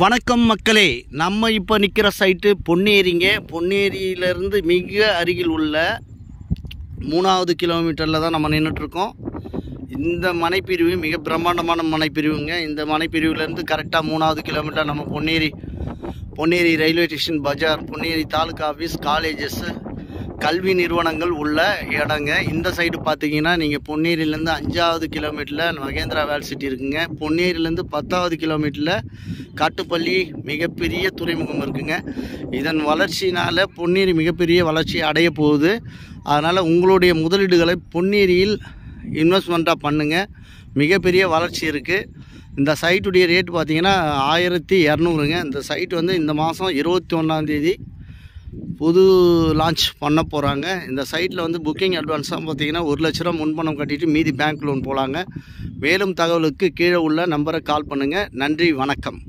வணக்கம் மக்களே, நம்ம இப்போ நிற்கிற சைட்டு பொன்னேரிங்க. பொன்னேரியிலேருந்து மிக அருகில் உள்ள 3வது கிலோமீட்டரில் தான் நம்ம நின்றுட்டுருக்கோம். இந்த மனைப்பிரிவு மிக பிரம்மாண்டமான மனைப்பிரிவுங்க. இந்த மனைப்பிரிவுலேருந்து கரெக்டாக 3வது கிலோமீட்டர் நம்ம பொன்னேரி ரயில்வே ஸ்டேஷன், பஜார், பொன்னேரி தாலுகா ஆஃபீஸ், காலேஜஸ், கல்வி நிறுவனங்கள் உள்ள இடங்க. இந்த சைடு பார்த்தீங்கன்னா நீங்கள் பொன்னேரியிலேருந்து 5வது கிலோமீட்டரில் மகேந்திரா வேல் சிட்டி இருக்குங்க. பொன்னேரியிலேருந்து 10வது கிலோமீட்டரில் காட்டுப்பள்ளி மிகப்பெரிய துறைமுகம் இருக்குங்க. இதன் வளர்ச்சினால் பொன்னேரி மிகப்பெரிய வளர்ச்சி அடைய போகுது. அதனால் உங்களுடைய முதலீடுகளை பொன்னேரியில் இன்வெஸ்ட்மெண்ட்டாக பண்ணுங்கள். மிகப்பெரிய வளர்ச்சி இருக்குது. இந்த சைட்டுடைய ரேட் பார்த்தீங்கன்னா 1200ங்க. இந்த சைட்டு வந்து இந்த மாதம் 21ஆம் புது லான்ச் பண்ண போகிறாங்க. இந்த சைட்டில் வந்து புக்கிங் அட்வான்ஸாக பார்த்தீங்கன்னா 1 லட்ச ரூபா முன்பணம் கட்டிட்டு மீதி பேங்க் லோன் போகலாங்க. மேலும் தகவலுக்கு கீழே உள்ள நம்பரை கால் பண்ணுங்கள். நன்றி, வணக்கம்.